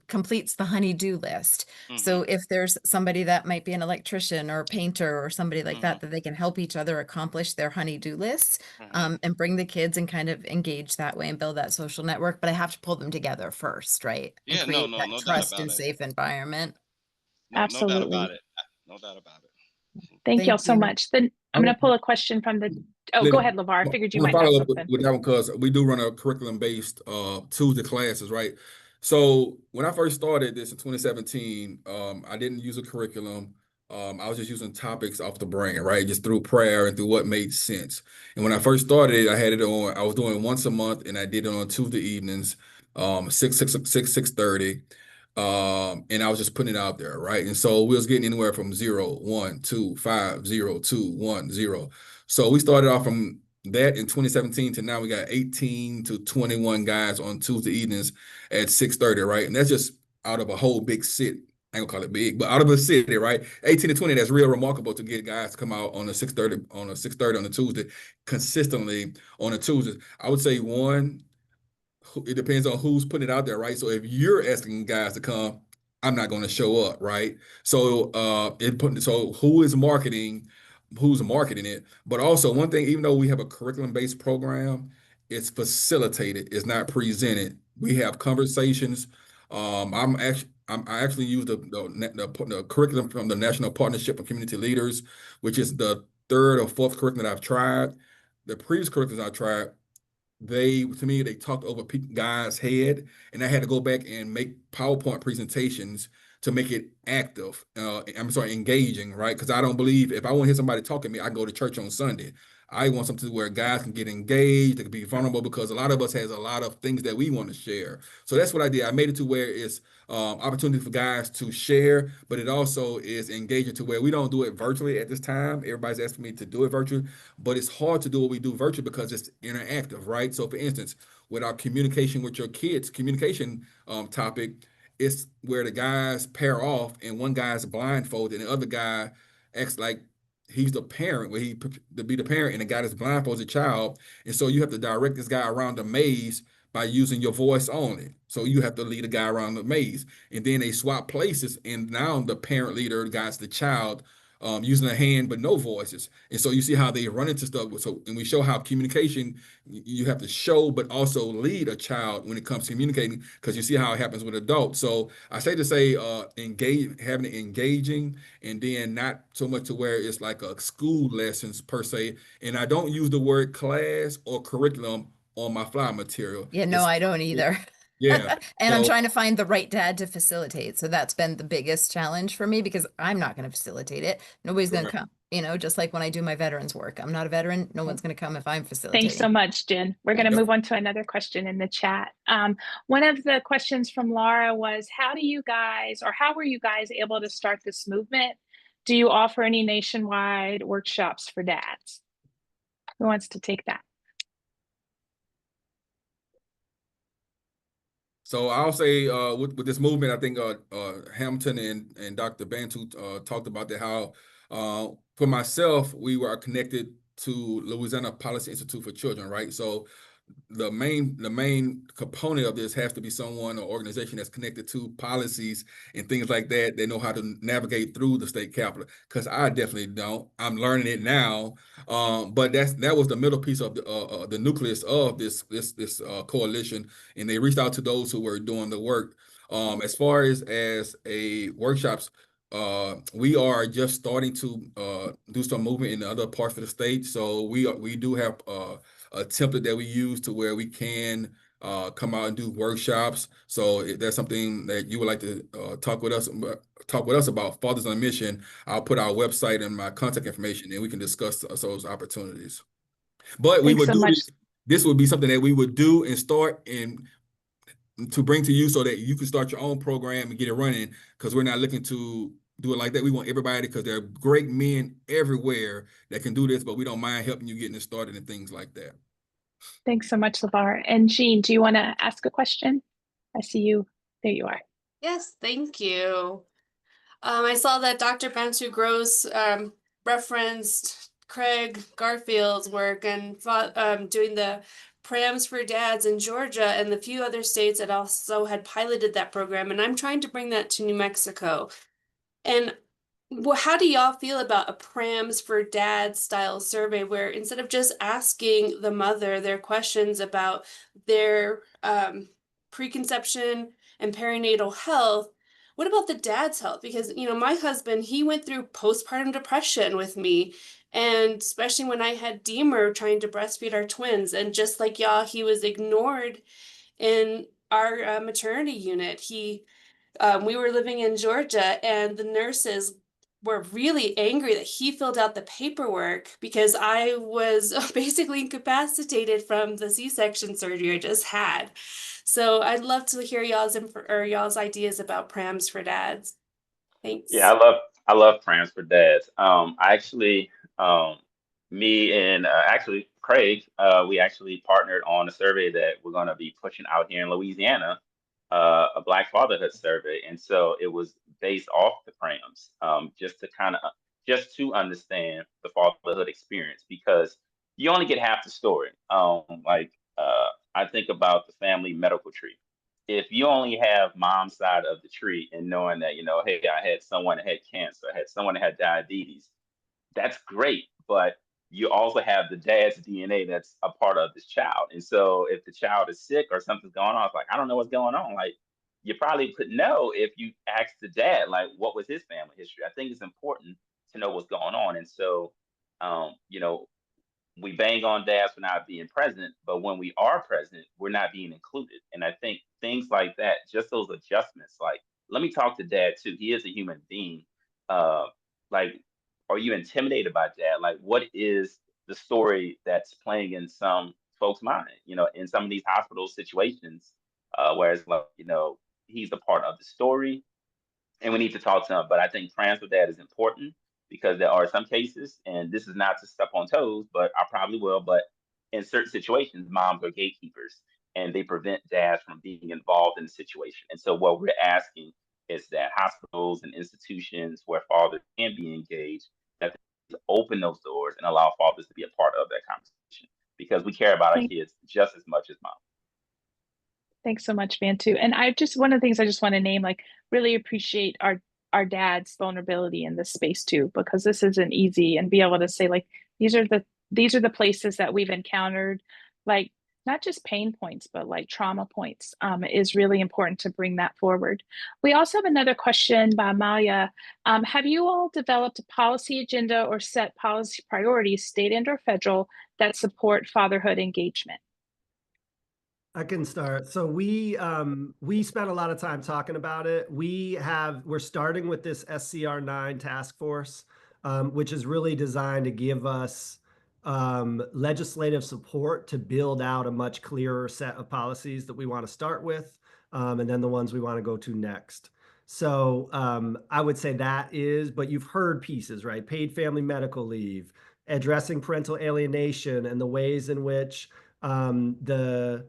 [SPEAKER 9] completes the honey-do list. So if there's somebody that might be an electrician or a painter or somebody like that they can help each other accomplish their honey-do lists, and bring the kids and kind of engage that way and build that social network. But I have to pull them together first, right? And
[SPEAKER 4] Yeah,
[SPEAKER 9] create that
[SPEAKER 4] no doubt
[SPEAKER 9] trust
[SPEAKER 4] about
[SPEAKER 9] and
[SPEAKER 4] it.
[SPEAKER 9] safe environment.
[SPEAKER 4] No doubt about
[SPEAKER 2] Absolutely.
[SPEAKER 4] it. No doubt about it.
[SPEAKER 2] Thank y'all
[SPEAKER 9] Thank
[SPEAKER 2] so
[SPEAKER 9] you.
[SPEAKER 2] much. Then I'm going to pull a question from the, go ahead, LeVar. I figured you might have
[SPEAKER 6] follow up
[SPEAKER 2] something.
[SPEAKER 6] with that one, because we do run a curriculum-based Tuesday classes, right? So when I first started this in 2017, I didn't use a curriculum. I was just using topics off the brain, right? Just through prayer and through what made sense. And when I first started, I had it on, I was doing once a month, and I did it on Tuesday evenings, 6:30. And I was just putting it out there, right? And so we was getting anywhere from 0, 1, 2, 5, 0, 2, 1, 0. So we started off from that in 2017 to now, we got 18 to 21 guys on Tuesday evenings at 6:30, right? And that's just out of a whole big city. I ain't gonna call it big, but out of a city, right? 18 to 20, that's real remarkable to get guys to come out on a 6:30 on a Tuesday, consistently on a Tuesday. I would say one, it depends on who's putting it out there, right? So if you're asking guys to come, I'm not going to show up, right? So so who's marketing it? But also one thing, even though we have a curriculum-based program, it's facilitated, it's not presented. We have conversations. I actually use the curriculum from the National Partnership of Community Leaders, which is the third or fourth curriculum that I've tried. The previous curriculums I tried, to me, they talked over guys' head, and I had to go back and make PowerPoint presentations to make it active. I'm sorry, engaging, right? Because I don't believe if I want to hear somebody talk to me, I go to church on Sunday. I want something where guys can get engaged, they can be vulnerable, because a lot of us has a lot of things that we want to share. So that's what I did. I made it to where it's opportunity for guys to share, but it also is engaging to where we don't do it virtually at this time. Everybody's asking me to do it virtually, but it's hard to do what we do virtually because it's interactive, right? So for instance, with our communication with your kids, communication topic, it's where the guys pair off and one guy's blindfolded and the other guy acts like he's the parent, where he to be the parent, and the guy that's blindfolds the child. And so you have to direct this guy around the maze by using your voice only. So you have to lead a guy around the maze. And then they swap places, and now the parent leader guides the child using a hand but no voices. And so you see how they run into stuff. So, and we show how communication, you have to show but also lead a child when it comes to communicating, because you see how it happens with adults. So I say to say having it engaging, and then not so much to where it's like a school lessons per se. And I don't use the word class or curriculum on my flyer material.
[SPEAKER 9] Yeah, no, I don't either.
[SPEAKER 6] Yeah.
[SPEAKER 9] And I'm
[SPEAKER 6] So
[SPEAKER 9] trying to find the right dad to facilitate. So that's been the biggest challenge for me, because I'm not going to facilitate it. Nobody's going to come, just like when I do my veterans work. I'm not a veteran. No one's going to come if I'm facilitating.
[SPEAKER 2] Thanks so much, Jen. We're going to move on to another question in the chat. One of the questions from Laura was, how were you guys able to start this movement? Do you offer any nationwide workshops for dads? Who wants to take that?
[SPEAKER 6] So I'll say with this movement, I think Hamilton and Dr. Bantu talked about that, how for myself, we were connected to Louisiana Policy Institute for Children, right? So the main component of this has to be someone or organization that's connected to policies and things like that. They know how to navigate through the state capitol, because I definitely don't. I'm learning it now, but that was the middle piece of the nucleus of this coalition, and they reached out to those who were doing the work. As far as a workshops, we are just starting to do some movement in the other parts of the state. So we do have a template that we use to where we can come out and do workshops. So if there's something that you would like to talk with us about, Fathers on a Mission, I'll put our website and my contact information, and we can discuss those opportunities. But we
[SPEAKER 2] Thanks
[SPEAKER 6] would
[SPEAKER 2] so
[SPEAKER 6] do
[SPEAKER 2] much.
[SPEAKER 6] this would be something that we would do and start and to bring to you so that you can start your own program and get it running, because we're not looking to do it like that. We want everybody, because there are great men everywhere that can do this, but we don't mind helping you getting it started and things like that.
[SPEAKER 2] Thanks so much, LeVar. And Jean, do you want to ask a question? I see you. There you are.
[SPEAKER 10] Yes, thank you. I saw that Dr. Bantu Gross referenced Craig Garfield's work and doing the prams for dads in Georgia and the few other states that also had piloted that program. And I'm trying to bring that to New Mexico. And how do y'all feel about a prams for dads style survey, where instead of just asking the mother their questions about their preconception and perinatal health, what about the dad's health? Because, my husband, he went through postpartum depression with me, and especially when I had Deemer trying to breastfeed our twins, and just like y'all, he was ignored in our maternity unit. We were living in Georgia, and the nurses were really angry that he filled out the paperwork because I was basically incapacitated from the C-section surgery I just had. So I'd love to hear y'all's ideas about prams for dads. Thanks.
[SPEAKER 5] Yeah, I love prams for dads. Me and actually Craig, we actually partnered on a survey that we're going to be pushing out here in Louisiana, a Black fatherhood survey, and so it was based off the prams, just to understand the fatherhood experience because you only get half the story. I think about the family medical tree. If you only have mom's side of the tree and knowing that, hey, I had someone that had cancer, I had someone that had diabetes, that's great. But you also have the dad's DNA that's a part of this child. And so if the child is sick or something's going on, it's like, I don't know what's going on. Like, you probably could know if you asked the dad, like, what was his family history? I think it's important to know what's going on. And so, um, you know, we bang on dads for not being present, but when we are present, we're not being included. And I think things like that, just those adjustments, like, let me talk to dad too. He is a human being. Uh, like, are you intimidated by dad? Like, what is the story that's playing in some folks' mind? In some of these hospital situations, whereas, like, he's a part of the story and we need to talk to them. But I think transfer that is important because there are some cases, and this is not to step on toes, but I probably will. But in certain situations, moms are gatekeepers and they prevent dads from being involved in the situation. And so, what we're asking is that hospitals and institutions where fathers can be engaged, that they open those doors and allow fathers to be a part of that conversation because we care about our
[SPEAKER 2] Thank-
[SPEAKER 5] kids just as much as moms.
[SPEAKER 2] Thanks so much, Bantu. And one of the things I just want to name, like, really appreciate our dad's vulnerability in this space too, because this isn't easy, and be able to say, like, these are the places that we've encountered, like, not just pain points, but like trauma points, is really important to bring that forward. We also have another question by Maya. Have you all developed a policy agenda or set policy priorities, state and or federal, that support fatherhood engagement?
[SPEAKER 7] I can start. So we spent a lot of time talking about it. We're starting with this SCR9 task force, which is really designed to give us legislative support to build out a much clearer set of policies that we want to start with, and then the ones we want to go to next. So I would say but you've heard pieces, right? Paid family medical leave, addressing parental alienation, and the ways in which the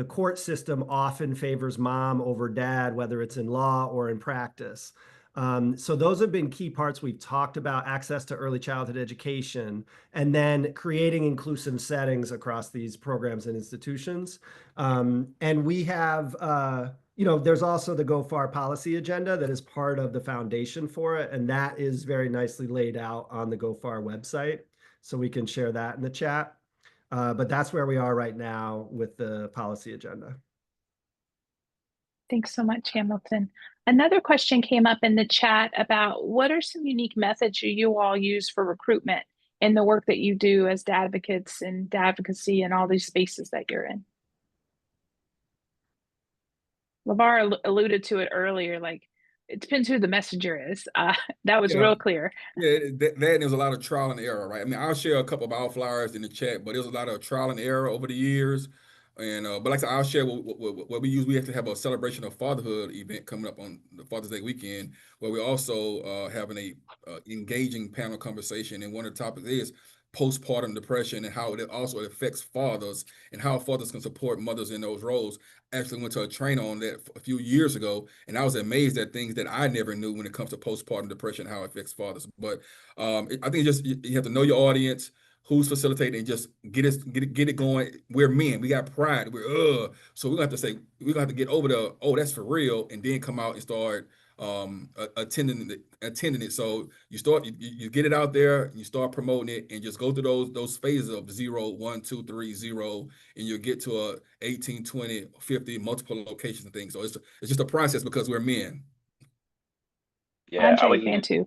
[SPEAKER 7] court system often favors mom over dad, whether it's in law or in practice. So those have been key parts. We've talked about access to early childhood education and then creating inclusive settings across these programs and institutions. And we have, there's also the Go Far policy agenda that is part of the foundation for it. And that is very nicely laid out on the Go Far website. So we can share that in the chat. But that's where we are right now with the policy agenda.
[SPEAKER 2] Thanks so much, Hamilton. Another question came up in the chat about what are some unique methods you all use for recruitment in the work that you do as dad advocates and advocacy and all these spaces that you're in? LeVar alluded to it earlier, like, it depends who the messenger is. That was real clear.
[SPEAKER 6] Yeah, there's a lot of trial and error, right? I mean, I'll share a couple of our flyers in the chat, but there's a lot of trial and error over the years. And but like I said, I'll share what we use. We have to have a celebration of fatherhood event coming up on the Father's Day weekend, where we also having a engaging panel conversation. And one of the topics is postpartum depression and how it also affects fathers and how fathers can support mothers in those roles. Actually went to a training on that a few years ago, and I was amazed at things that I never knew when it comes to postpartum depression, how it affects fathers. But I think you have to know your audience, who's facilitating, and just get it going. We're men, we got pride. So we're gonna have to say we're gonna have to get over the that's for real, and then come out and start attending it. So you get it out there, you start promoting it, and just go through those phases of 0, 1, 2, 3, 0, and you'll get to a 18, 20, 50, multiple locations and things. So it's just a process because we're men.
[SPEAKER 5] Yeah, I
[SPEAKER 2] Andre,
[SPEAKER 5] would even,
[SPEAKER 2] Bantu.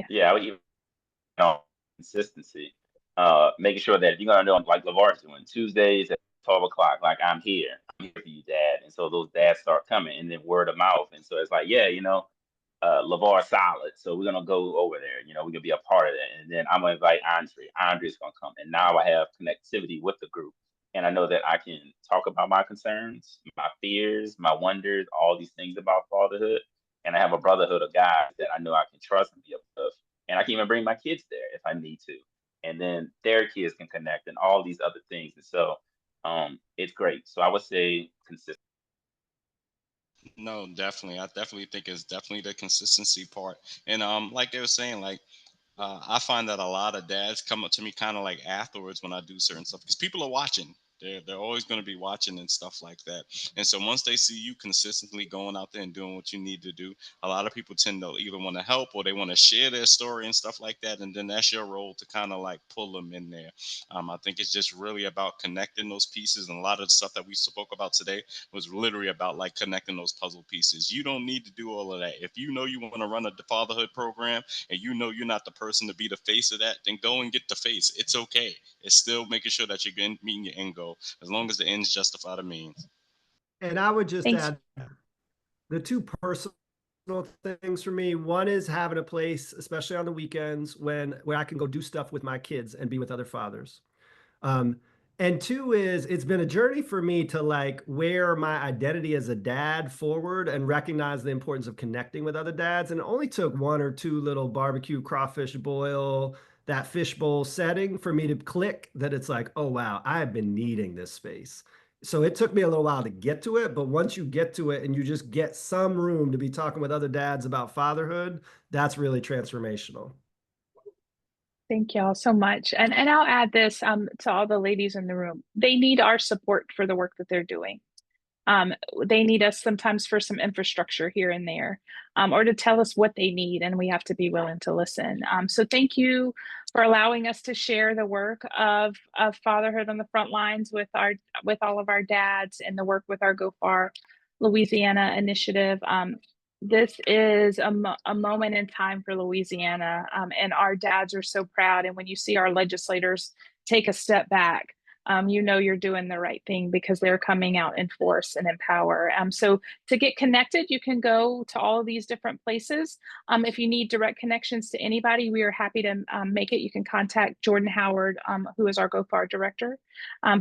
[SPEAKER 5] yeah, I would even consistency, making sure that you're gonna know, like LeVar's doing Tuesdays at 12 o'clock. Like, I'm here for you, Dad. And so those dads start coming, and then word of mouth. And so it's like, yeah, LeVar solid. So we're gonna go over there. We're gonna be a part of that. And then I'm gonna invite Andre. Andre's gonna come. And now I have connectivity with the group. And I know that I can talk about my concerns, my fears, my wonders, all these things about fatherhood. And I have a brotherhood of guys that I know I can trust and be a part of. And I can even bring my kids there if I need to. and then their kids can connect and all these other things. And so it's great. So I would say consistent.
[SPEAKER 4] No, definitely. I definitely think it's definitely the consistency part. And like they were saying, like I find that a lot of dads come up to me kind of like afterwards when I do certain stuff because people are watching. They're always going to be watching and stuff like that. And so once they see you consistently going out there and doing what you need to do, a lot of people tend to either want to help or they want to share their story and stuff like that. And then that's your role to kind of like pull them in there. I think it's just really about connecting those pieces. And a lot of the stuff that we spoke about today was literally about like connecting those puzzle pieces. You don't need to do all of that. If you know you want to run a fatherhood program and you know you're not the person to be the face of that, then go and get the face. It's okay. It's still making sure that you're meeting your end goal as long as the ends justify the means.
[SPEAKER 7] And I would just
[SPEAKER 2] Thanks.
[SPEAKER 7] add the two personal things for me. One is having a place, especially on the weekends, where I can go do stuff with my kids and be with other fathers. And two is it's been a journey for me to like wear my identity as a dad forward and recognize the importance of connecting with other dads. And it only took one or two little barbecue crawfish boil, that fishbowl setting for me to click that it's like, oh, wow, I've been needing this space. So it took me a little while to get to it, but once you get to it and you just get some room to be talking with other dads about fatherhood, that's really transformational.
[SPEAKER 2] Thank y'all so much. And I'll add this to all the ladies in the room. They need our support for the work that they're doing. They need us sometimes for some infrastructure here and there, or to tell us what they need, and we have to be willing to listen. So thank you for allowing us to share the work of fatherhood on the front lines with all of our dads and the work with our Geaux Far Louisiana initiative. This is a moment in time for Louisiana, and our dads are so proud. And when you see our legislators take a step back, you know you're doing the right thing because they're coming out in force and in power. So to get connected, you can go to all of these different places. If you need direct connections to anybody, we are happy to make it. You can contact Jordan Howard, who is our Geaux Far director,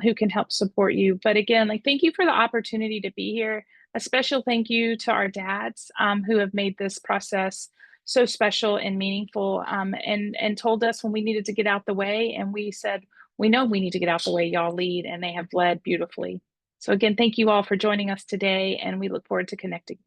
[SPEAKER 2] who can help support you. But again, like, thank you for the opportunity to be here. A special thank you to our dads who have made this process so special and meaningful, and told us when we needed to get out the way, and we said, we know we need to get out the way, y'all lead, and they have led beautifully. So again, thank you all for joining us today, and we look forward to connecting.